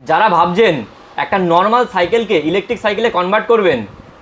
যারা ভাবছেন একটা নর্মাল সাইকেলকে ইলেকট্রিক সাইকেলে কনভার্ট করবেন,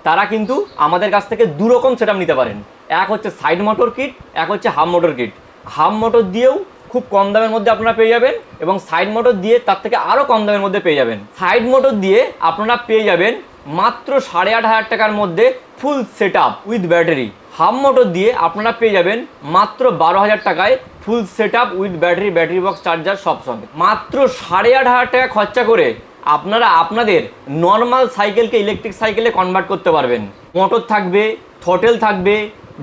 তারা কিন্তু আমাদের কাছ থেকে দু রকম সেটআপ নিতে পারেন। এক হচ্ছে সাইড মোটর কিট, এক হচ্ছে half motor kit. Half motor দিয়েও খুব কম দামের মধ্যে আপনারা পেয়ে যাবেন এবং সাইড মোটর দিয়ে তার থেকে আরও কম দামের মধ্যে পেয়ে যাবেন। সাইড মোটর দিয়ে আপনারা পেয়ে যাবেন মাত্র 8,500 টাকার মধ্যে full setup with battery. Half motor দিয়ে আপনারা পেয়ে যাবেন মাত্র 12,000 টাকায় full setup with battery, battery box, charger সব সঙ্গে। মাত্র 8,500 টাকা খরচা করে আপনারা আপনাদের নর্মাল সাইকেলকে ইলেকট্রিক সাইকেলে কনভার্ট করতে পারবেন। মোটর থাকবে, থ্রটেল থাকবে,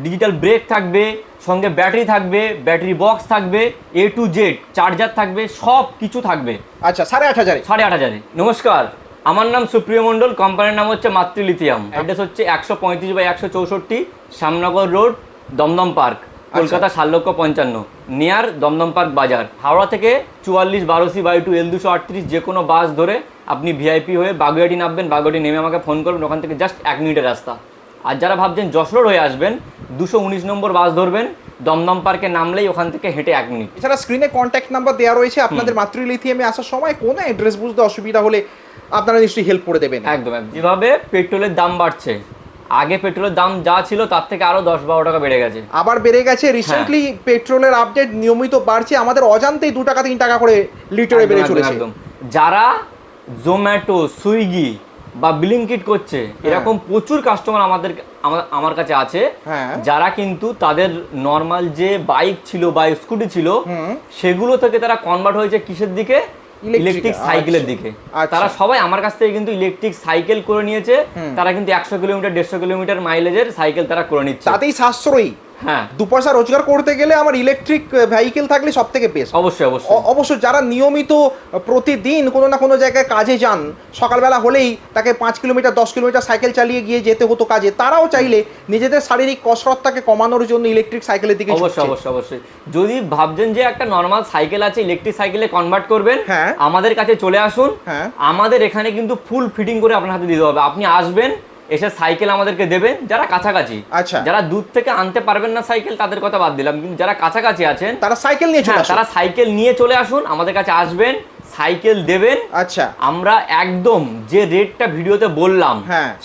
ডিজিটাল ব্রেক থাকবে, সঙ্গে ব্যাটারি থাকবে, ব্যাটারি বক্স থাকবে, A to Z চার্জার থাকবে, সব কিছু থাকবে। আচ্ছা, 8,500 8,500। নমস্কার, আমার নাম সুপ্রিয় মণ্ডল, কোম্পানির নাম হচ্ছে মাতৃ লিথিয়াম। অ্যাড্রেস হচ্ছে 135/164 Shyamnagar road, Dum Dum park, Kolkata 7,55,000, near Dum Dum park বাজার। হাওড়া থেকে 4412C/2 L238 যে কোনো বাস ধরে আপনি ভিআইপি হয়ে বাগুইআটি নামবেন। বাগুইআটি নেমে আমাকে ফোন করবেন, ওখান থেকে জাস্ট 1 মিনিটের রাস্তা। আর যারা ভাবছেন যশোর হয়ে আসবেন, 219 নম্বর বাস ধরবেন, দমদম পার্কে নামলেই ওখান থেকে হেঁটে 1 মিনিট। এছাড়া স্ক্রিনে কন্ট্যাক্ট নাম্বার দেওয়া রয়েছে। আপনাদের মাতৃ লিথিয়ামে আসার সময় কোনো অ্যাড্রেস বুঝতে অসুবিধা হলে আপনারা নিশ্চয়ই হেল্প করে দেবেন। একদম। যেভাবে পেট্রোলের দাম বাড়ছে, আগে পেট্রোলের দাম যা ছিল তার থেকে আরো 10-12 টাকা বেড়ে গেছে, আবার বেড়ে গেছে। রিসেন্টলি পেট্রোলের আপডেট নিয়মিত বাড়ছে, আমাদের অজান্তেই 2 টাকা 3 টাকা করে লিটারে বেড়ে চলেছে। একদম। যারা জোম্যাটো, সুইগি বা ব্লিঙ্কিট করছে, এরকম প্রচুর কাস্টমার আমার কাছে আছে, যারা কিন্তু তাদের নর্মাল যে বাইক ছিল বা স্কুটি ছিল সেগুলো থেকে তারা কনভার্ট হয়েছে কিসের দিকে? ইলেকট্রিক সাইকেলের দিকে। তারা সবাই আমার কাছ থেকে কিন্তু ইলেকট্রিক সাইকেল করে নিয়েছে। তারা কিন্তু 100 কিলোমিটার 150 কিলোমিটার মাইলেজের সাইকেল তারা করে নিচ্ছে। তাতেই সাশ্রয়ী। হ্যাঁ, 2 পয়সা রোজগার করতে গেলে আমার ইলেকট্রিক ভেহিকেল থাকলে সব থেকে বেস্ট। অবশ্যই অবশ্যই অবশ্যই যারা নিয়মিত প্রতিদিন কোনো না কোনো জায়গায় কাজে যান, সকালবেলা হলেই তাকে 5 কিলোমিটার 10 কিলোমিটার সাইকেল চালিয়ে গিয়ে যেতে হতো কাজে, তারাও চাইলে নিজেদের শারীরিক কসরতটাকে কমানোর জন্য ইলেকট্রিক সাইকেলের দিকে অবশ্যই অবশ্যই অবশ্যই। যদি ভাবছেন যে একটা নর্মাল সাইকেল আছে ইলেকট্রিক সাইকেলে কনভার্ট করবেন, আমাদের কাছে চলে আসুন। আমাদের এখানে কিন্তু ফুল ফিটিং করে আপনার হাতে দিতে হবে। আপনি আসবেন, এসে সাইকেল আমাদেরকে দেবেন। যারা কাছাকাছি, যারা দূর থেকে আনতে পারবেন না সাইকেল, তাদের কথা বাদ দিলাম, কিন্তু যারা কাছাকাছি আছেন তারা সাইকেল নিয়ে চলে আসুন। তারা সাইকেল নিয়ে চলে আসুন, আমাদের কাছে আসবেন, সাইকেল দেবেন। আচ্ছা, আমরা একদম যে রেটটা ভিডিওতে বললাম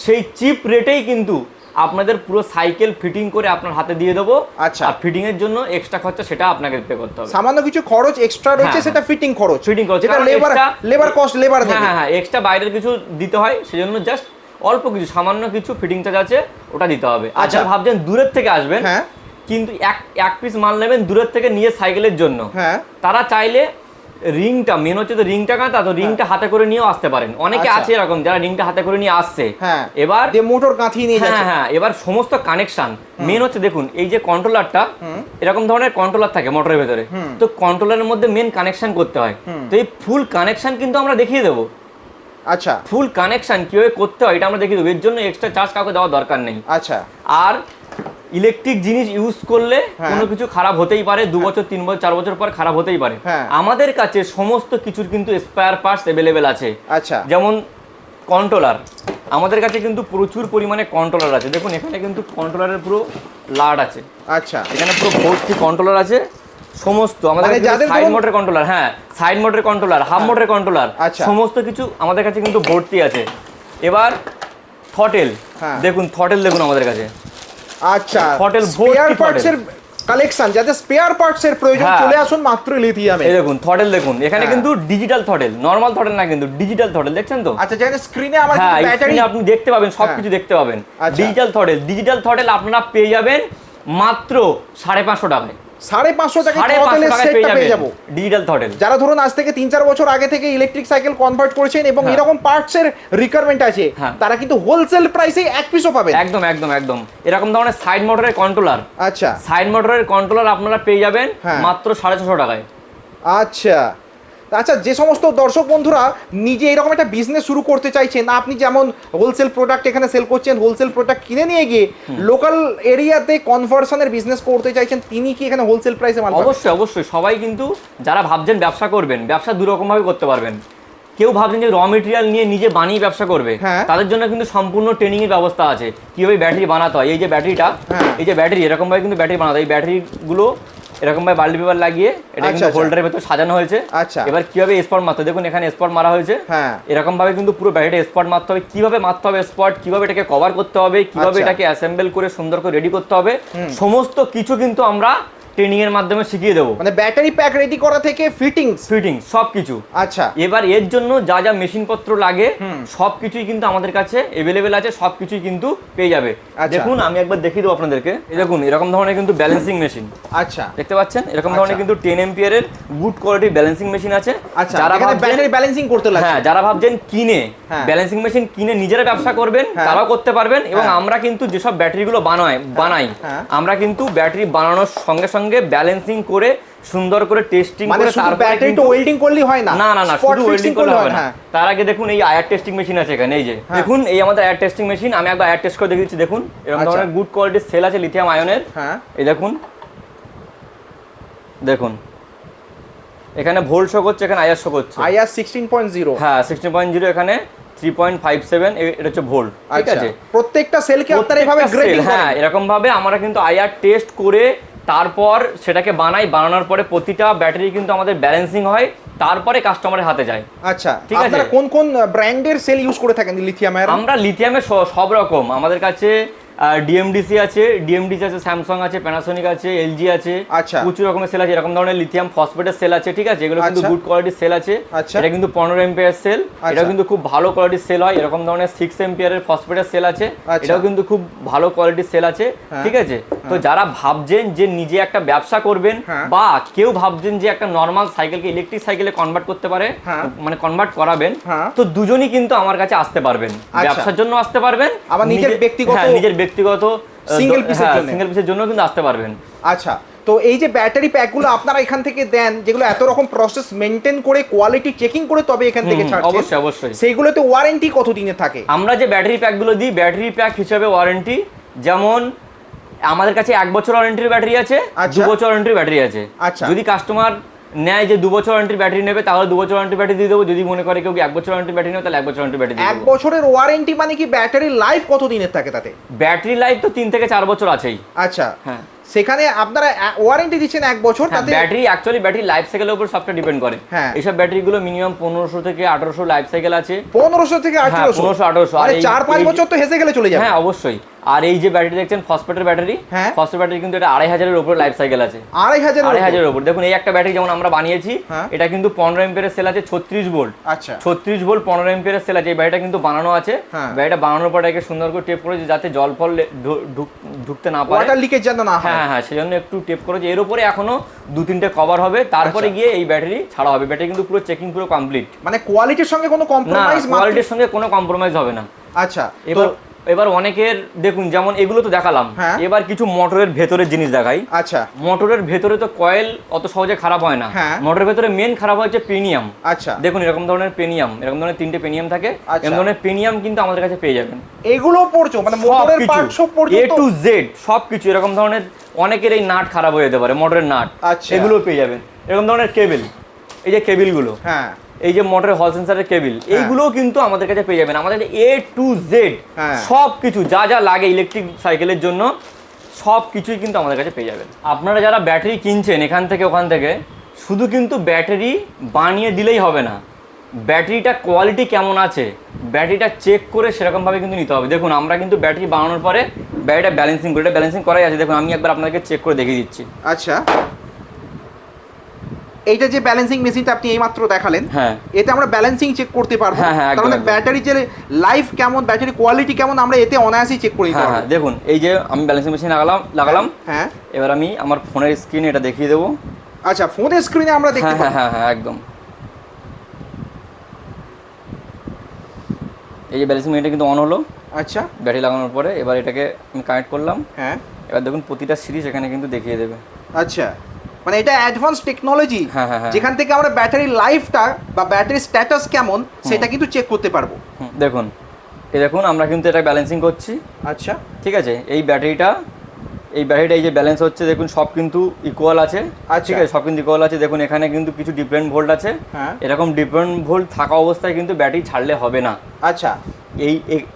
সেই চিপ রেটেই কিন্তু আপনাদের পুরো সাইকেল ফিটিং করে আপনার হাতে দিয়ে দেবো। আচ্ছা, আর ফিটিং এর জন্য এক্সট্রা খরচা সেটা আপনাকে পে করতে হবে। সামান্য কিছু খরচ এক্সট্রা রয়েছে, সেটা ফিটিং খরচ, যেটা লেবার কস্ট, লেবার দেবে। হ্যাঁ, এক্সট্রা বাইরের কিছু দিতে হয়, সেজন্য জাস্ট অল্প কিছু সামান্য কিছু ফিটিং চার্জ আছে, ওটা দিতে হবে। আচ্ছা, ভাবছেন দূরের থেকে আসবেন, কিন্তু এক পিস মাল নেবেন দূরের থেকে নিয়ে সাইকেলের জন্য, তারা চাইলে রিংটা, মেন হচ্ছে তো রিংটা কাঁটা, তো রিংটা হাতে করে নিয়েও আসতে পারেন। অনেকে আছে এরকম যারা রিংটা হাতে করে নিয়ে আসছে, এবার মোটর কাঁথি নিয়ে যাচ্ছে। হ্যাঁ, এবার সমস্ত কানেকশন মেন হচ্ছে, দেখুন এই যে কন্ট্রোলারটা, এরকম ধরনের কন্ট্রোলার থাকে মোটরের ভেতরে, তো কন্ট্রোলারের মধ্যে মেন কানেকশন করতে হয়। তো এই ফুল কানেকশন কিন্তু আমরা দেখিয়ে দেবো। আচ্ছা, ফুল কানেকশন কিভাবে করতে হয় এটা আমরা দেখিয়ে দেবো, এর জন্য এক্সট্রা চার্জ কাউকে দেওয়ার দরকার নেই। আচ্ছা, আর ইলেকট্রিক জিনিস ইউজ করলে কোনো কিছু খারাপ হতেই পারে, 2 বছর 3 বছর 4 বছর পর খারাপ হতেই পারে। আমাদের কাছে সমস্ত কিছুর কিন্তু স্পেয়ার পার্টস অ্যাভেলেবেল আছে। আচ্ছা, যেমন কন্ট্রোলার, আমাদের কাছে কিন্তু প্রচুর পরিমাণে কন্ট্রোলার আছে। দেখুন এখানে কিন্তু কন্ট্রোলারের পুরো লাট আছে। আচ্ছা, এখানে পুরো ভর্তি কন্ট্রোলার আছে সমস্ত। আমাদের সাইড মোটরের কন্ট্রোলার, সাইড মোটরের কন্ট্রোলার, হাফ মোটরের কন্ট্রোলার, সমস্ত কিছু আমাদের কাছে কিন্তু ভর্তি আছে। এবার থ্রটেল, দেখুন থ্রটেল দেখুন আমাদের কাছে। আচ্ছা, থ্রটেল স্পেয়ার পার্টসের কালেকশন, যাতে স্পেয়ার পার্টসের প্রয়োজন চলে আসুন মাত্র লিথিয়ামে। এই দেখুন থ্রটেল দেখুন, এখানে কিন্তু ডিজিটাল থ্রটেল, নরমাল থ্রটেল না, কিন্তু ডিজিটাল থ্রটেল, দেখছেন তো? আচ্ছা, যেখানে স্ক্রিনে আমার ব্যাটারি আপনি দেখতে পাবেন, সবকিছু দেখতে পাবেন। ডিজিটাল থ্রটেল, ডিজিটাল থ্রটেল আপনারা পেয়ে যাবেন মাত্র 550 টাকায়। 550 টাকায় থ্রটেলের সেটটা পেয়ে যাব ডিজিটাল থ্রটেল। যারা ধরুন আজ থেকে 3-4 বছর আগে থেকে ইলেকট্রিক সাইকেল কনভার্ট করেছেন এবং এরকম পার্টসের রিকোয়ারমেন্ট আছে, তারা কিন্তু হোলসেল প্রাইসে এক পিসও পাবেন। একদম একদম একদম। এরকম ধরনের সাইড মোটরের কন্ট্রোলার, আচ্ছা, সাইড মোটরের কন্ট্রোলার আপনারা পেয়ে যাবেন মাত্র 650 টাকায়। আচ্ছা আচ্ছা, যে সমস্ত দর্শক বন্ধুরা নিজে এরকম একটা বিজনেস শুরু করতে চাইছেন, আপনি যেমন হোলসেল প্রোডাক্ট এখানে সেল করছেন, হোলসেল প্রোডাক্ট কিনে নিয়ে গিয়ে লোকাল এরিয়াতে কনভার্সনের বিজনেস করতে চাইছেন, তিনি কি এখানে হোলসেল প্রাইসে মাল? অবশ্যই অবশ্যই। সবাই কিন্তু যারা ভাবছেন ব্যবসা করবেন, ব্যবসা দুরকমভাবে করতে পারবেন। কেউ ভাবছেন যে র মেটেরিয়াল নিয়ে নিজে বানিয়ে ব্যবসা করবে, তাদের জন্য কিন্তু সম্পূর্ণ ট্রেনিং এর ব্যবস্থা আছে কিভাবে ব্যাটারি বানাতে হয়। এই যে ব্যাটারিটা, এই যে ব্যাটারি এরকম ভাবে কিন্তু ব্যাটারি বানাতে হয়। এই ব্যাটারিগুলো এরকম ভাবে বাল্টি পেপার লাগিয়ে এটা আচ্ছা, কিন্তু আচ্ছা। হোল্ডারের ভেতর সাজানো হয়েছে। আচ্ছা। এবার কিভাবে স্পট মারতে হবে, দেখুন এখানে স্পট মারা হয়েছে। হ্যাঁ। এরকম ভাবে কিন্তু পুরো ব্যাটারিটা স্পট মারতে হবে, কিভাবে মারতে হবে স্পট, কিভাবে এটাকে কভার করতে হবে, কিভাবে আচ্ছা। এটাকে অ্যাসেম্বল করে সুন্দর করে রেডি করতে হবে, সমস্ত কিছু কিন্তু আমরা ট্রেনিং এর মাধ্যমে শিখিয়ে দেবো। মানে ব্যাটারি প্যাক রেডি করা থেকে ফিটিংস সবকিছু। আচ্ছা। এবার এর জন্য যা যা মেশিনপত্র লাগে সবকিছুই কিন্তু আমাদের কাছে অ্যাভেলেবেল আছে, সবকিছুই কিন্তু পেয়ে যাবে। আচ্ছা। দেখুন আমি একবার দেখিয়ে দেবো আপনাদেরকে। এই দেখুন এরকম ধরনের কিন্তু ব্যালেন্সিং মেশিন আচ্ছা। দেখতে পাচ্ছেন, এরকম আচ্ছা। ধরনের কিন্তু 10 এম্পিয়ারের গুড কোয়ালিটির ব্যালেন্সিং মেশিন আছে। আচ্ছা, যারা এখানে ভাবছেন ব্যাটারি ব্যালেন্সিং করতে লাগে। হ্যাঁ, যারা ভাবছেন কিনে হ্যাঁ। ব্যালেন্সিং মেশিন কিনে নিজেরা ব্যবসা করবেন হ্যাঁ। তারাও করতে পারবেন। এবং হ্যাঁ। আমরা কিন্তু যেসব ব্যাটারিগুলো বানাই হ্যাঁ। আমরা কিন্তু ব্যাটারি বানানোর সঙ্গে সঙ্গে ব্যালেন্সিং করে সুন্দর করে টেস্টিং মানে করে শুধু তারপরে ব্যাটারি তো কিন্তু ওয়েল্ডিং করলেই হয় না। না না না, Spot শুধু ওয়েল্ডিং fixing করলে হবে না। হ্যাঁ। তার আগে দেখুন এই আয়ার টেস্টিং মেশিন আছে এখানে, এই যে দেখুন এই আমাদের আয়ার টেস্টিং মেশিন। আমি একবার আয়ার টেস্ট করে দেখিয়ে দিচ্ছি। দেখুন এরকম আচ্ছা। ধরনের গুড কোয়ালিটির সেল আছে লিথিয়াম আয়নের। হ্যাঁ। এই দেখুন দেখুন এখানে ভোল্ট শো করছে, এখানে আয়ার শো করছে। আইআর 16.0। হ্যাঁ 16.0, এখানে 3.57, এটা হচ্ছে ভোল্ট। ঠিক আছে, প্রত্যেকটা সেলকে আপনারা এইভাবে প্রত্যেকটা গ্রেডিং cell, হ্যাঁ এরকম ভাবে আমরা কিন্তু আইআর টেস্ট করে তারপর সেটাকে বানানোর পরে প্রতিটা ব্যাটারি কিন্তু আমাদের ব্যালেন্সিং হয়, তারপরে কাস্টমারের হাতে যায়। আচ্ছা, ঠিক আছে। আপনারা কোন কোন ব্র্যান্ডের সেল ইউজ করে থাকেন লিথিয়াম আয়রন? আমরা লিথিয়ামের সব রকম আমাদের কাছে ডিএমডিসি আছে, স্যামসাং আছে, প্যানাসোনিক আছে, এলজি আছে। আচ্ছা। প্রচুর রকমের সেল আছে। এরকম ধরনের লিথিয়াম ফসফেটের সেল আছে। ঠিক আছে, এগুলো কিন্তু আচ্ছা। গুড কোয়ালিটির সেল আছে। আচ্ছা। এটা কিন্তু 15 এম্পিয়ার সেল, এটা আচ্ছা। কিন্তু খুব ভালো কোয়ালিটির সেল হয়। এরকম ধরনের 6 এম্পিয়ারের ফসফেটের সেল আছে, আচ্ছা। এটাও কিন্তু খুব ভালো কোয়ালিটির সেল আছে। হ্যাঁ। ঠিক আছে, তো যারা ভাবছেন যে নিজে একটা ব্যবসা করবেন হ্যাঁ। বা কেউ ভাবছেন যে একটা নর্মাল সাইকেলকে ইলেকট্রিক সাইকেলে কনভার্ট করতে পারে, হ্যাঁ। মানে কনভার্ট করাবেন, হ্যাঁ। তো দুজনই কিন্তু আমার কাছে আসতে পারবেন। আচ্ছা। ব্যবসার জন্য আসতে পারবেন, আবার নিজের ব্যক্তিগত সিঙ্গেল পিসের জন্য। সিঙ্গেল পিসের জন্য কিন্তু আসতে পারবেন। আচ্ছা, তো এই যে ব্যাটারি প্যাকগুলো আপনারা এখান থেকে দেন, যেগুলো এত রকম প্রসেস মেনটেন করে কোয়ালিটি চেকিং করে তবে এখান থেকে ছাড়ছেন, অবশ্যই অবশ্যই। সেইগুলোতে ওয়ারেন্টি কত দিনের থাকে? আমরা যে ব্যাটারি প্যাকগুলো দিই, ব্যাটারি প্যাক হিসেবে ওয়ারেন্টি যেমন আমাদের কাছে 1 বছর ওয়ারেন্টির ব্যাটারি আছে, আচ্ছা। 2 বছর ওয়ারেন্টির ব্যাটারি আছে। আচ্ছা। যদি কাস্টমার নেয় যে 2 বছর ওয়ারেন্টির ব্যাটারি নেবে তাহলে 2 বছর ওয়ারেন্টির ব্যাটারি দিয়ে দেবো। যদি মনে করে কেউ 1 বছর ওয়ারেন্টির ব্যাটারি নেবে তাহলে 1 বছর ওয়ারেন্টির ব্যাটারি দিয়ে 1 দেবো। বছরের ওয়ারেন্টি মানে কি ব্যাটারি লাইফ কত দিনের থাকে তাতে? ব্যাটারি লাইফ তো 3 থেকে 4 বছর আছেই। আচ্ছা, হ্যাঁ। সেখানে আপনারা ওয়ারেন্টি দিচ্ছেন 1 বছর, তাতে ব্যাটারি অ্যাকচুয়ালি ব্যাটারি লাইফ সাইকেলের উপর সবটা ডিপেন্ড করে। হ্যাঁ। এইসব ব্যাটারিগুলো মিনিমাম 1500 থেকে 1800 লাইফ সাইকেল আছে। 1500 থেকে 1800? 1500-1800। মানে 4-5 বছর তো হেসে গেলে চলে যাবে। হ্যাঁ অবশ্যই। আর এই যে ব্যাটারি দেখছেন ফসফেটের ব্যাটারি, হ্যাঁ। ফসফেট ব্যাটারি কিন্তু এটা 2500-এর উপর লাইফ সাইকেল আছে। 2500 উপর। দেখুন এই একটা ব্যাটারি যেমন আমরা বানিয়েছি, হ্যাঁ। এটা কিন্তু 15 এম্পিয়ারের সেল আছে, 36 ভোল্ট। আচ্ছা। 36 ভোল্ট 15 এম্পিয়ারের সেল আছে। এই ব্যাটারিটা কিন্তু বানানো আছে। হ্যাঁ। ব্যাটারিটা বানানোর পর একে সুন্দর করে টেপ করেছে যাতে জল ফল ঢুকতে না পারে, ওয়াটার লিকেজ যেন না হয়। হ্যাঁ হ্যাঁ, সেজন্য একটু টেপ করেছে। এর উপরে এখনো 2-3টে কভার হবে, তারপরে আচ্ছা। গিয়ে এই ব্যাটারি ছাড়া হবে। ব্যাটারি কিন্তু পুরো চেকিং পুরো কমপ্লিট। মানে কোয়ালিটির সঙ্গে কোনো না, কম্প্রোমাইজ? কোয়ালিটির সঙ্গে কোনো কম্প্রোমাইজ হবে না। আচ্ছা, এবার অনেকের দেখুন যেমন এগুলো তো দেখালাম, হ্যাঁ। এবার কিছু মোটরের ভেতরের জিনিস দেখাই। আচ্ছা। মোটরের ভেতরে তো কয়েল অত সহজে খারাপ হয় না। হ্যাঁ। মোটরের ভেতরে মেন খারাপ হচ্ছে পেনিয়াম। আচ্ছা। দেখুন এরকম ধরনের পেনিয়াম, এরকম ধরনের 3টে পেনিয়াম থাকে। আচ্ছা। এরকম ধরনের পেনিয়াম কিন্তু আমাদের কাছে পেয়ে যাবেন। এগুলো পড়ছো মানে মোটরের পার্ট সব পড়ছো A to Z সবকিছু। এরকম ধরনের অনেকের এই নাট খারাপ হয়ে যেতে পারে, মোটরের নাট, আচ্ছা। এগুলো পেয়ে যাবেন। এরকম ধরনের কেবল, এই যে কেবিলগুলো, হ্যাঁ, এই যে মোটরের হল সেন্সারের কেবিল, এইগুলোও কিন্তু আমাদের কাছে পেয়ে যাবেন। আমাদের A to Z হ্যাঁ। সব কিছু যা যা লাগে ইলেকট্রিক সাইকেলের জন্য সব কিছুই কিন্তু আমাদের কাছে পেয়ে যাবেন। আপনারা যারা ব্যাটারি কিনছেন এখান থেকে ওখান থেকে, শুধু কিন্তু ব্যাটারি বানিয়ে দিলেই হবে না, ব্যাটারিটা কোয়ালিটি কেমন আছে ব্যাটারিটা চেক করে সেরকমভাবে কিন্তু নিতে হবে। দেখুন আমরা কিন্তু ব্যাটারি বানানোর পরে ব্যাটারিটা ব্যালেন্সিং করে, এটা ব্যালেন্সিং করাই আছে। দেখুন আমি একবার আপনাকে চেক করে দেখিয়ে দিচ্ছি। আচ্ছা, এইটা যে ব্যালেন্সিং মেশিনটা আপনি এইমাত্র দেখালেন, হ্যাঁ, এতে আমরা ব্যালেন্সিং চেক করতে পারবো। হ্যাঁ, হ্যাঁ, তার মানে একদম। ব্যাটারি যে লাইফ কেমন, ব্যাটারি কোয়ালিটি কেমন আমরা এতে অনায়াসেই চেক করে নিতে হ্যাঁ পারবো। হ্যাঁ, দেখুন এই যে আমি ব্যালেন্সিং মেশিন লাগালাম। হ্যাঁ। এবার আমি আমার ফোনের স্ক্রিনে এটা দেখিয়ে দেবো। আচ্ছা, ফোনের স্ক্রিনে আমরা দেখতে হ্যাঁ পাবো। হ্যাঁ হ্যাঁ একদম। এই যে ব্যালেন্সিং মেশিনটা কিন্তু অন হলো আচ্ছা। ব্যাটারি লাগানোর পরে। এবার এটাকে আমি কানেক্ট করলাম। হ্যাঁ। এবার দেখুন প্রতিটা সিরিজ এখানে কিন্তু দেখিয়ে দেবে। আচ্ছা, মানে এটা অ্যাডভান্স টেকনোলজি, হ্যাঁ, হ্যাঁ, হ্যাঁ। যেখান থেকে আমরা ব্যাটারির লাইফটা বা ব্যাটারির স্ট্যাটাস কেমন সেটা কিন্তু চেক করতে পারবো। দেখুন এই দেখুন আমরা কিন্তু এটা ব্যালেন্সিং করছি। আচ্ছা। ঠিক আছে, এই ব্যাটারিটা এই যে ব্যালেন্স হচ্ছে দেখুন সব কিন্তু ইকুয়াল আছে। আচ্ছা। ঠিক আছে, সব কিন্তু ইকুয়াল আছে। দেখুন এখানে কিন্তু কিছু ডিফারেন্ট ভোল্ট আছে। হ্যাঁ। এরকম ডিফারেন্ট ভোল্ট থাকা অবস্থায় কিন্তু ব্যাটারি ছাড়লে হবে না। আচ্ছা।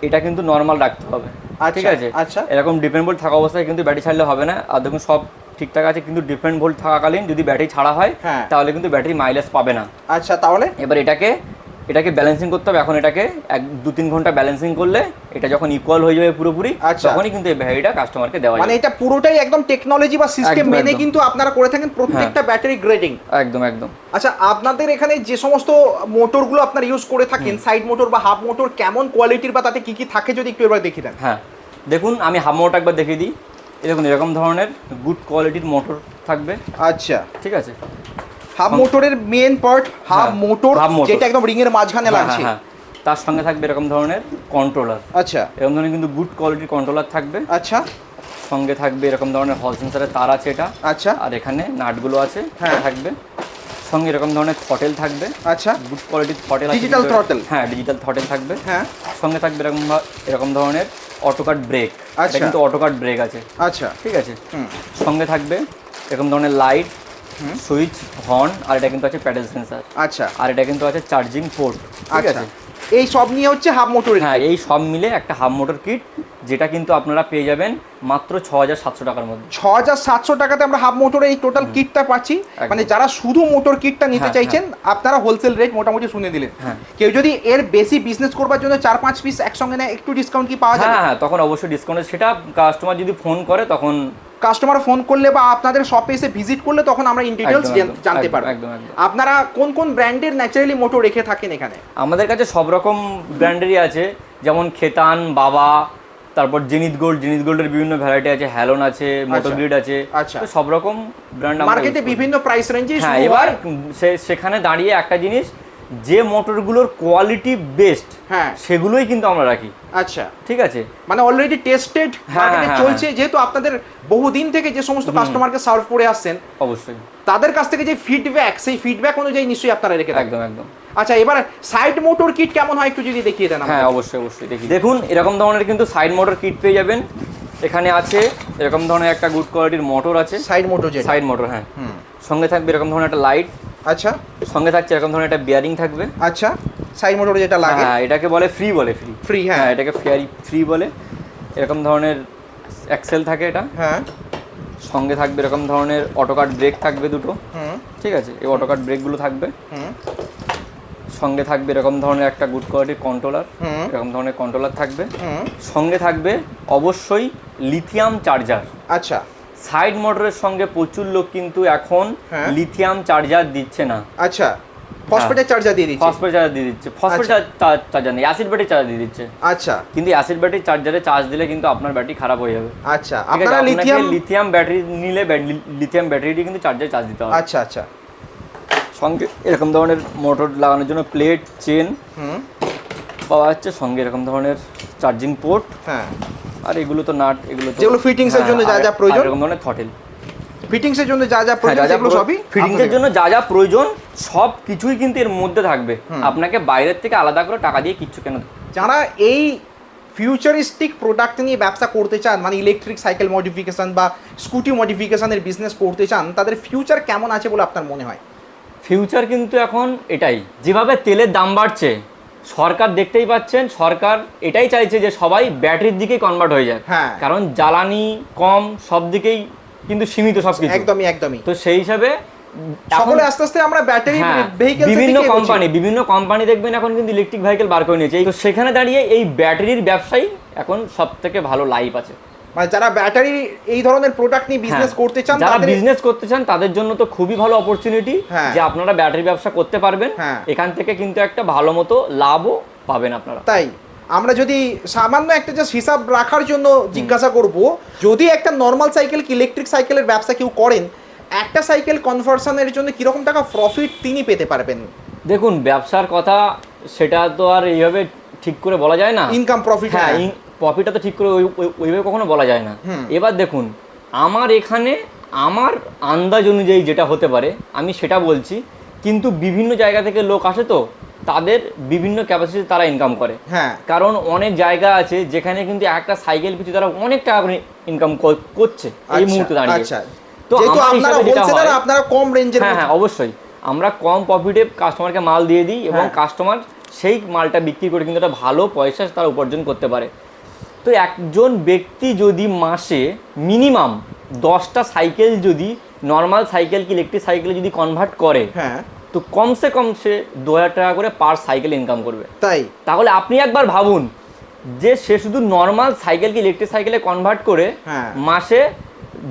এটা কিন্তু নর্মাল রাখতে হবে। ঠিক আছে, আচ্ছা। এরকম ডিফারেন্ট ভোল্ট থাকা অবস্থায় কিন্তু ব্যাটারি ছাড়লে হবে না। আর দেখুন সব ঠিকঠাক আছে, কিন্তু ডিফারেন্ট ভোল্ট থাকাকালীন যদি ব্যাটারি ছাড়া হয় হ্যাঁ। তাহলে কিন্তু ব্যাটারি মাইলেজ পাবে না। আচ্ছা, তাহলে এবার এটাকে ব্যালেন্সিং করতে হবে। এখন এটাকে 1-2-3 ঘন্টা ব্যালেন্সিং করলে এটা যখন ইকুয়াল হয়ে যাবে পুরোপুরি, আচ্ছা। তখনই কিন্তু এই ব্যাটারিটা কাস্টমারকে দেওয়া মানে যাবে। এটা পুরোটাই একদম টেকনোলজি বা সিস্টেম একদম, মেনে একদম। কিন্তু আপনারা করে থাকেন প্রত্যেকটা ব্যাটারি গ্রেডিং। একদম একদম। আচ্ছা, আপনাদের এখানে যে সমস্ত মোটরগুলো আপনারা ইউজ করে থাকেন, সাইড মোটর বা হাফ মোটর, কেমন কোয়ালিটির বা তাতে কি কি থাকে যদি একটু এবার দেখিয়ে দেন। হ্যাঁ দেখুন, আমি হাফ মোটর একবার দেখিয়ে দিই। দেখুন এরকম ধরনের গুড কোয়ালিটির মোটর থাকবে। আচ্ছা, ঠিক আছে। হাফ মোটরের মেন পার্ট হাফ হ্যাঁ, মোটর, half motor। যেটা একদম রিং এর মাঝখানে হ্যাঁ, লাগছে। হ্যাঁ, তার সঙ্গে থাকবে এরকম ধরনের কন্ট্রোলার। আচ্ছা এরকম ধরনের কিন্তু গুড কোয়ালিটির কন্ট্রোলার থাকবে। আচ্ছা সঙ্গে থাকবে এরকম ধরনের হল সেন্সারের তার আছে এটা। আচ্ছা আর এখানে নাটগুলো আছে, হ্যাঁ। এটা থাকবে। সঙ্গে এরকম ধরনের থ্রটেল থাকবে, আচ্ছা গুড কোয়ালিটির থ্রটেল আছে। Digital throttle? হ্যাঁ, ডিজিটাল থ্রটেল থাকবে। হ্যাঁ সঙ্গে থাকবে এরকম ধরনের অটোকাট ব্রেক। এটা আচ্ছা। কিন্তু অটোকাট ব্রেক আছে, আচ্ছা ঠিক আছে। হুম সঙ্গে থাকবে এরকম ধরনের লাইট, সুইচ, হর্ন, আর এটা কিন্তু আছে প্যাডেল সেন্সার, আচ্ছা আর এটা কিন্তু আছে চার্জিং পোর্ট, ঠিক আচ্ছা, আছে। এই সব নিয়ে হচ্ছে হাফ মোটরের। হ্যাঁ, এই সব মিলে একটা হাফ মোটর কিট, যেটা কিন্তু আপনারা পেয়ে যাবেন মাত্র 6,700 টাকার মধ্যে। 6,700 টাকাতে আমরা হাফ মোটরের এই টোটাল কিটটা পাচ্ছি। মানে যারা শুধু মোটর কিটটা নিতে হ্যাঁ, চাইছেন, আপনারা হোলসেল রেট মোটামুটি শুনে দিলেন। হ্যাঁ। কেউ যদি এর বেশি বিজনেস করবার জন্য 4-5 পিস একসঙ্গে নেয়, একটু ডিসকাউন্ট কি পাওয়া যাবে? হ্যাঁ হ্যাঁ, তখন অবশ্যই ডিসকাউন্ট। সেটা কাস্টমার যদি ফোন করে তখন কাস্টমার ফোন করলে বা আপনাদের শপে এসে ভিজিট করলে তখন আমরা ইন ডিটেইলস একদম, একদম, জানতে একদম, পারবো। একদম, একদম। আপনারা কোন কোন ব্র্যান্ডের ন্যাচারালি মোটর রেখে থাকেন এখানে? আমাদের কাছে সব রকম ব্র্যান্ডেরই আছে, যেমন খেতান, বাবা, তারপর জেনিথ গোল্ডের বিভিন্ন ভ্যারাইটি আছে, হ্যালোন আছে, মোটোগ্রিড আছে। আচ্ছা। তো সব রকম ব্র্যান্ড মার্কেটে বিভিন্ন প্রাইস রেঞ্জে। হ্যাঁ, এবার সেখানে দাঁড়িয়ে একটা জিনিস, যে মোটরগুলোর কোয়ালিটি বেস্ট, হ্যাঁ সেগুলোই কিন্তু আমরা রাখি। আচ্ছা, ঠিক আছে। মানে অলরেডি টেস্টেড মার্কেটে হ্যাঁ, চলছে, যেহেতু আপনাদের বহুদিন থেকে যে সমস্ত কাস্টমারকে সার্ভ করে আসছেন, অবশ্যই তাদের কাছ থেকে যে ফিডব্যাক, সেই ফিডব্যাক অনুযায়ী নিশ্চয়ই আপনারা রেখে থাকেন। একদম একদম। আচ্ছা, এবার সাইড মোটর কিট কেমন হয় একটু যদি দেখিয়ে দেন। হ্যাঁ, অবশ্যই অবশ্যই দেখি। দেখুন এরকম ধরনের কিন্তু সাইড মোটর কিট পেয়ে যাবেন। এখানে আছে এরকম ধরনের একটা গুড কোয়ালিটির মোটর আছে, সাইড মোটর যেটা। সাইড মোটর, হ্যাঁ। হুম সঙ্গে থাকবে এরকম ধরনের একটা লাইট, আচ্ছা সঙ্গে থাকছে এরকম ধরনের একটা বিয়ারিং থাকবে। আচ্ছা, সাইড মোটর যেটা লাগে। হ্যাঁ, এটাকে বলে ফ্রি, ফ্রি, হ্যাঁ। হ্যাঁ, এটাকে ফ্রি বলে। এরকম ধরনের এক্সেল থাকে এটা। হ্যাঁ সঙ্গে থাকবে এরকম ধরনের অটোকাট ব্রেক থাকবে দুটো, হুম ঠিক আছে। এই অটোকাট ব্রেকগুলো থাকবে। হুম সঙ্গে থাকবে এরকম ধরনের একটা গুড কোয়ালিটির কন্ট্রোলার, হুম এরকম ধরনের কন্ট্রোলার থাকবে। হুম সঙ্গে থাকবে অবশ্যই লিথিয়াম চার্জার। আচ্ছা সাইড মোটরের সঙ্গে প্রচুর লোক কিন্তু এখন হ্যাঁ। লিথিয়াম চার্জার দিচ্ছে না। আচ্ছা, ফসফেটের চার্জার দিয়ে দিচ্ছি। ফসফেট চার্জার দিয়ে দিচ্ছে, ফসফেট চার্জার নেই, অ্যাসিড ব্যাটারি চার্জার দিয়ে দিচ্ছে। আচ্ছা কিন্তু অ্যাসিড ব্যাটারি চার্জারে চার্জ দিলে কিন্তু আপনার ব্যাটারি খারাপ হয়ে যাবে। আচ্ছা, ঠিক আছে? আপনারা আপনাকে লিথিয়াম। লিথিয়াম ব্যাটারি নিলে লিথিয়াম ব্যাটারিটি কিন্তু চার্জারে চার্জ দিতে হবে। আচ্ছা আচ্ছা সঙ্গে এরকম ধরনের মোটর লাগানোর জন্য প্লেট, চেন হুম পাওয়া যাচ্ছে। সঙ্গে এরকম ধরনের চার্জিং পোর্ট, হ্যাঁ, আর এগুলো তো নাট, এগুলো তো যেগুলো fittings এর জন্য যা যা প্রয়োজন। এরকম ধরনের থ্রটেল, ফিটিংস এর জন্য যা যা প্রয়োজন সেগুলো সবই ফিটিংস এর জন্য যা যা প্রয়োজন সব কিছুই কিন্তু এর মধ্যে থাকবে। আপনাকে বাইরের থেকে আলাদা করে টাকা দিয়ে কিচ্ছু কেন। যারা এই ফিউচারিস্টিক প্রোডাক্ট নিয়ে ব্যবসা করতে চান, মানে ইলেকট্রিক সাইকেল মডিফিকেশন বা স্কুটি মডিফিকেশনের বিজনেস করতে চান, তাদের ফিউচার কেমন আছে বলে আপনার মনে হয়? ফিউচার কিন্তু এখন এটাই, যেভাবে তেলের দাম বাড়ছে, সরকার দেখতেই পাচ্ছেন, সরকার এটাই চাইছে যে সবাই ব্যাটারির দিকে কনভার্ট হয়ে যায়। হ্যাঁ। কারণ জ্বালানি কম, সব দিকেই কিন্তু সীমিত সবকিছু। একদমই একদমই। তো সেই হিসাবে সকলে আস্তে আস্তে আমরা ব্যাটারি হ্যাঁ, ভেহিকেল বিভিন্ন কোম্পানি দেখবেন এখন কিন্তু ইলেকট্রিক ভেহিকেল বার করে নিয়েছে। তো সেখানে দাঁড়িয়ে এই ব্যাটারির ব্যবসায়ী এখন সব থেকে ভালো লাইফ আছে। মানে যারা ব্যাটারি এই ধরনের প্রোডাক্ট নিয়ে বিজনেস করতে চান, যারা তাদের বিজনেস করতে চান তাদের জন্য তো খুবই ভালো অপরচুনিটি হ্যাঁ। যে আপনারা ব্যাটারি ব্যবসা করতে পারবেন। হ্যাঁ। এখান থেকে কিন্তু একটা ভালো মতো লাভও পাবেন আপনারা। তাই আমরা যদি সামান্য একটা জাস্ট হিসাব রাখার জন্য জিজ্ঞাসা করব, যদি একটা নর্মাল সাইকেল কি ইলেকট্রিক সাইকেলের ব্যবসা কেউ করেন, একটা সাইকেল কনভার্সনের জন্য কিরকম টাকা প্রফিট তিনি পেতে পারবেন? দেখুন, ব্যবসার কথা সেটা তো আর এইভাবে ঠিক করে বলা যায় না। ইনকাম প্রফিট, হ্যাঁ, প্রফিটটা তো ঠিক করে ওইভাবে কখনো বলা যায় না। এবার দেখুন, আমার এখানে আমার আন্দাজ অনুযায়ী যেটা হতে পারে আমি সেটা বলছি, কিন্তু বিভিন্ন জায়গা থেকে লোক আসে, তো তাদের বিভিন্ন ক্যাপাসিটি তারা ইনকাম করে। হ্যাঁ, কারণ অনেক জায়গা আছে যেখানে কিন্তু একটা সাইকেল পিছু তারা অনেক টাকা করে ইনকাম করছে এই মুহূর্তে দাঁড়িয়ে। আচ্ছা, তো যেহেতু আমার আপনারা হিসাবে যেটা হোলসেলার, হয়, আপনারা কম রেঞ্জের হ্যাঁ হ্যাঁ অবশ্যই আমরা কম প্রফিটে কাস্টমারকে মাল দিয়ে দিই এবং হ্যাঁ। কাস্টমার সেই মালটা বিক্রি করে কিন্তু একটা ভালো পয়সা তারা উপার্জন করতে পারে। তো একজন ব্যক্তি যদি মাসে মিনিমাম 10টা সাইকেল যদি নর্মাল সাইকেলকে ইলেকট্রিক সাইকেলে যদি কনভার্ট করে, হ্যাঁ, তো কমসে কম সে 2000 টাকা করে পার সাইকেল ইনকাম করবে। তাই তাহলে আপনি একবার ভাবুন যে সে শুধু নর্মাল সাইকেলকে ইলেকট্রিক সাইকেলে কনভার্ট করে হ্যাঁ। মাসে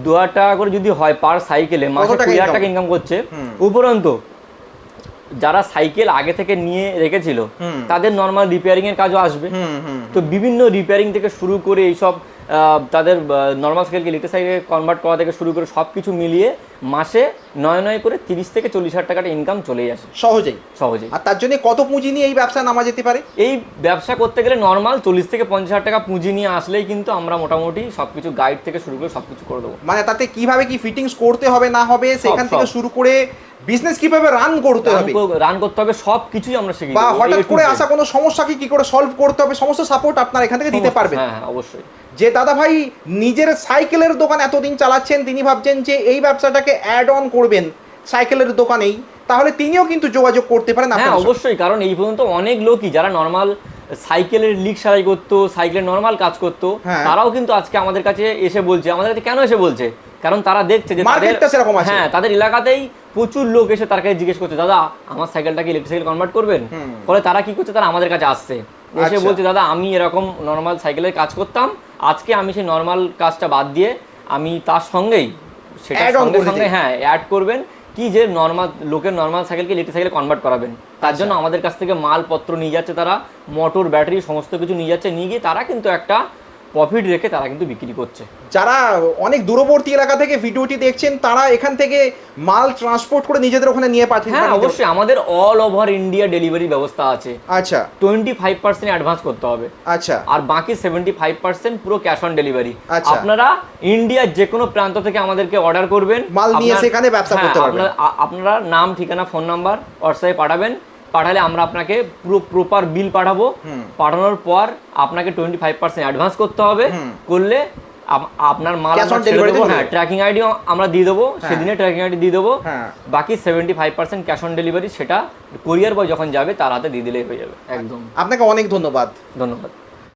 2000 টাকা করে যদি হয় পার সাইকেলে, মাসে টাকা 20,000 income? টাকা ইনকাম করছে। হুম। উপরন্তু যারা সাইকেল আগে থেকে নিয়ে রেখেছিল হুম। তাদের নর্মাল রিপেয়ারিং এর কাজও আসবে। তো বিভিন্ন রিপেয়ারিং থেকে শুরু করে এইসব তাদের নর্মাল সাইকেলকে ইলেকট্রিক সাইকেলে কনভার্ট করা থেকে শুরু করে সব কিছু মিলিয়ে মাসে 9 করে 30 থেকে 40,000 টাকাটা ইনকাম চলেই আসে সহজেই। আর তার জন্য কত পুঁজি নিয়ে এই ব্যবসা নামা যেতে পারে? এই ব্যবসা করতে গেলে নর্মাল 40 থেকে 50,000 টাকা পুঁজি নিয়ে আসলেই কিন্তু আমরা মোটামুটি সবকিছু গাইড থেকে শুরু করে সবকিছু করে দেবো। মানে তাতে কিভাবে কি ফিটিংস করতে হবে না হবে সেখান থেকে সব। শুরু করে বিজনেস কিভাবে রান করতে হবে, রান করতে হবে, সব কিছুই আমরা শিখি। বা হঠাৎ করে আসা কোনো সমস্যাকে কি করে সলভ করতে হবে, সমস্ত সাপোর্ট আপনারা এখান থেকে দিতে পারবেন। হ্যাঁ, অবশ্যই। যে দাদা ভাই নিজের সাইকেলের দোকান এতদিন চালাচ্ছেন, তিনি ভাবছেন যে এই ব্যবসাটাকে অ্যাড অন করবেন সাইকেলের দোকানেই, তাহলে তিনিও কিন্তু যোগাযোগ করতে পারেন হ্যাঁ, আপনাদের সাথে। অবশ্যই। কারণ এই পর্যন্ত অনেক লোকই যারা নর্মাল সাইকেলের লিক সারাই করতো, সাইকেলের নর্মাল কাজ করতো, হ্যাঁ। তারাও কিন্তু আজকে আমাদের কাছে এসে বলছে। আমাদের কাছে কেন এসে বলছে? কারণ তারা দেখছে যে মার্কেটটা সেরকম আছে। হ্যাঁ, তাদের এলাকাতেই প্রচুর লোক এসে তার কাছে জিজ্ঞেস করছে, দাদা আমার সাইকেলটাকে ইলেকট্রিক সাইকেল কনভার্ট করবেন? ফলে তারা কি করছে, তারা আমাদের কাছে আসছে, এসে আচ্ছা। বলছে দাদা আমি এরকম নর্মাল সাইকেলের কাজ করতাম, আজকে আমি সেই নর্মাল কাজটা বাদ দিয়ে আমি তার সঙ্গেই সেটা Add on সঙ্গে করে সঙ্গে দিতে। হ্যাঁ অ্যাড করবেন কি যে নর্মাল লোকের নর্মাল সাইকেলকে ইলেকট্রিক সাইকেলে কনভার্ট করাবেন। তার জন্য আমাদের কাছ থেকে মালপত্র নিয়ে যাচ্ছে, তারা মোটর ব্যাটারি সমস্ত কিছু নিয়ে যাচ্ছে, নিয়ে গিয়ে তারা কিন্তু একটা প্রফিট রেখে তারা কিন্তু বিক্রি করছে। যারা অনেক দূরবর্তী এলাকা থেকে ভিডিওটি দেখছেন, তারা এখান থেকে মাল ট্রান্সপোর্ট করে নিজেদের ওখানে নিয়ে পাঠান? হ্যাঁ, অবশ্যই। আমাদের অল ওভার ইন্ডিয়া ডেলিভারি ব্যবস্থা আছে। আচ্ছা 25% অ্যাডভান্স করতে হবে, আচ্ছা, আর বাকি 75% পুরো ক্যাশ অন ডেলিভারি। আচ্ছা। আপনারা ইন্ডিয়ার যে কোনো প্রান্ত থেকে আমাদেরকে অর্ডার করবেন, মাল নিয়ে আপনার- সেখানে ব্যবসা হ্যাঁ, করতে পারবেন। আপনারা নাম, ঠিকানা, ফোন নাম্বার হোয়াটসঅ্যাপে পাঠাবেন। পাঠালে আমরা আপনাকে পুরো প্রপার বিল পাঠাবো। পাঠানোর পর আপনাকে 25% অ্যাডভান্স করতে হবে। করলে আপনার মাল Cash on আমরা ছেড়ে delivery দেবো। তে হ্যাঁ, ট্র্যাকিং আইডি আমরা দিয়ে দেবো, সেদিনে ট্র্যাকিং আইডি দিয়ে দেবো। হ্যাঁ। বাকি 75% ক্যাশ অন ডেলিভারি সেটা কুরিয়ার বয় যখন যাবে তার হাতে দিয়ে দিলেই হয়ে যাবে। একদম। আপনাকে অনেক ধন্যবাদ। ধন্যবাদ।